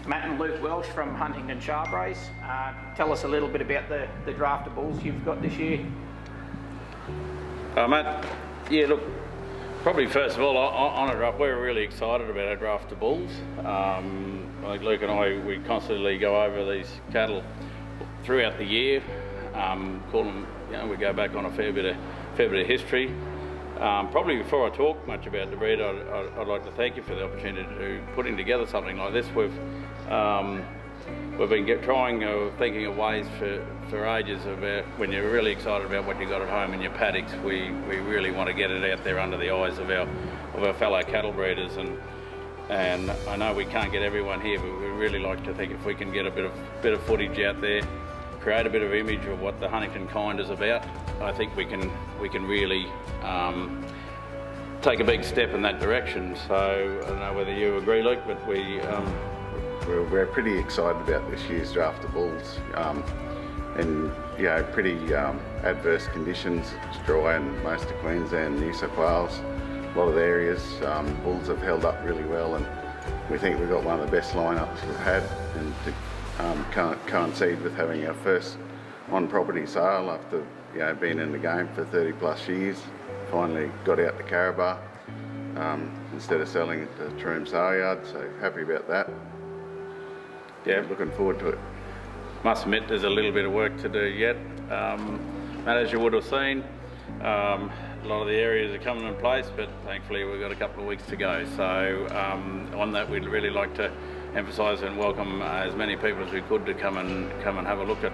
Matt and Luke Welsh from Huntington Charbrays. Tell us a little bit about the draft of bulls you've got this year. Matt, yeah, look, probably first of all, on a draft, we're really excited about our draft of bulls. Like Luke and I, we constantly go over these cattle throughout the year. Call them, we go back on a fair bit of history. Probably before I talk much about the breed, I'd like to thank you for the opportunity to putting together something like this. We've been thinking of ways for ages about when you're really excited about what you got at home in your paddocks. We really want to get it out there under the eyes of our fellow cattle breeders, and I know we can't get everyone here, but we really like to think if we can get a bit of footage out there, create a bit of image of what the Huntington kind is about, I think we can really take a big step in that direction. So I don't know whether you agree, Luke, but we're pretty excited about this year's draft of bulls, and pretty adverse conditions. It's dry in most of Queensland, New South Wales, a lot of areas. Bulls have held up really well, and we think we've got one of the best lineups we've had, and to coincide with having our first on-property sale after being in the game for 30 plus years, finally got out to Charbrays instead of selling at the Troom sale yard, so happy about that. Yeah, looking forward to it. Must admit there's a little bit of work to do yet. And as you would have seen, a lot of the areas are coming in place, but thankfully we've got a couple of weeks to go. So on that, we'd really like to emphasise and welcome as many people as we could to come and have a look at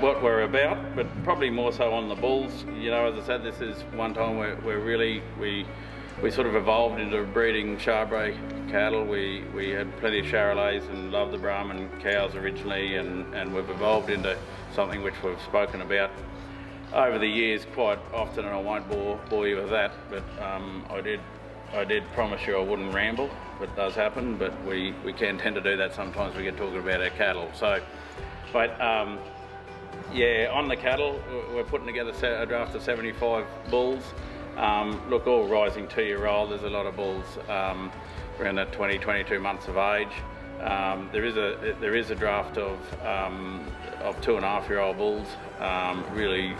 what we're about, but probably more so on the bulls. As I said, this is one time where we sort of evolved into breeding Charbray cattle. We had plenty of Charolays and loved the Brahman cows originally, and we've evolved into something which we've spoken about over the years quite often, and I won't bore you with that, but I did promise you I wouldn't ramble. It does happen, but we can tend to do that sometimes. We get talking about our cattle. So, but on the cattle, we're putting together a draft of 75 bulls. Look, all rising 2-year-old. There's a lot of bulls around that 22 months of age. There is a draft of 2.5-year-old bulls.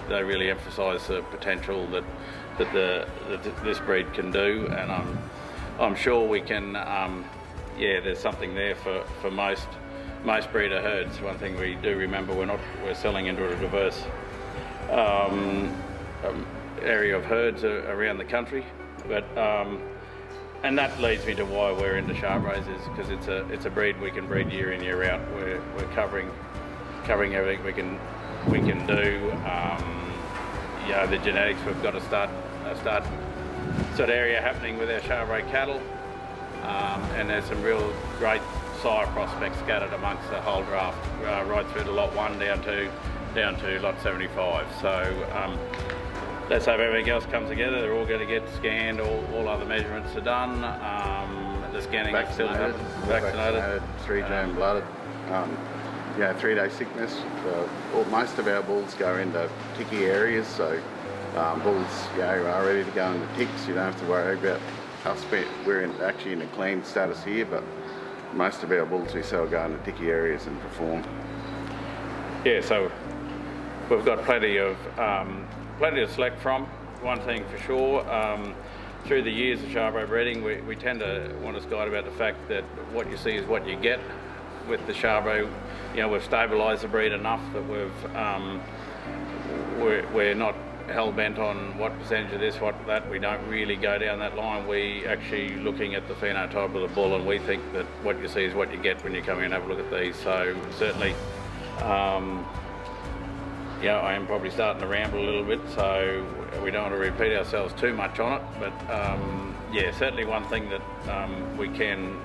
They really emphasise the potential that this breed can do, and I'm sure we can. There's something there for most breeder herds. One thing we do remember, we're selling into a diverse area of herds around the country, but and that leads me to why we're into Charbrays, is because it's a breed we can breed year in, year out. We're covering everything we can do. The genetics, we've got to start sort of area happening with our Charbray cattle, and there's some real great sire prospects scattered amongst the whole draft, right through to lot 1 down to lot 75. So let's hope everything else comes together. They're all going to get scanned. All other measurements are done. The scanning is still happening. Vaccinated, 3 germ blooded. 3-day sickness. Most of our bulls go into ticky areas, so bulls are ready to go into ticks. You don't have to worry about us. We're actually in a clean status here, but most of our bulls we sell go into ticky areas and perform. Yeah, so we've got plenty to select from. One thing for sure, through the years of Charbray breeding, we tend to want to guide about the fact that what you see is what you get. With the Charbray, we've stabilised the breed enough that we're not hell-bent on what percentage of this, what that. We don't really go down that line. We actually looking at the phenotype of the bull, and we think that what you see is what you get when you come in and have a look at these. So certainly, I am probably starting to ramble a little bit, so we don't want to repeat ourselves too much on it. But certainly one thing that we can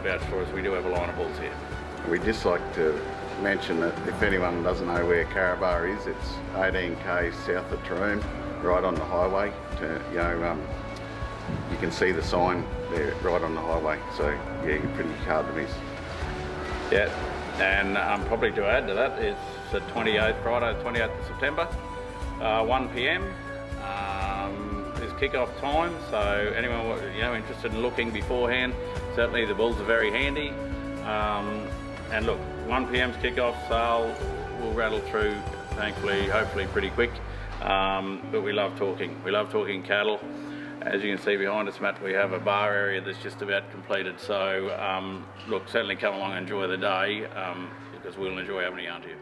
vouch for is we do have a line of bulls here. We'd just like to mention that if anyone doesn't know where Charbrays is, it's 18k south of Troom, right on the highway. You can see the sign there right on the highway, so you're pretty hard to miss. Yeah, and probably to add to that, it's the 28th, Friday the 28th of September, 1 p.m. is kick-off time, so anyone interested in looking beforehand, certainly the bulls are very handy. And look, 1 p.m.'s kick-off, sale will rattle through, thankfully, hopefully pretty quick. But we love talking. We love talking cattle. As you can see behind us, Matt, we have a bar area that's just about completed. So look, certainly come along and enjoy the day, because we'll enjoy having a yarn to you.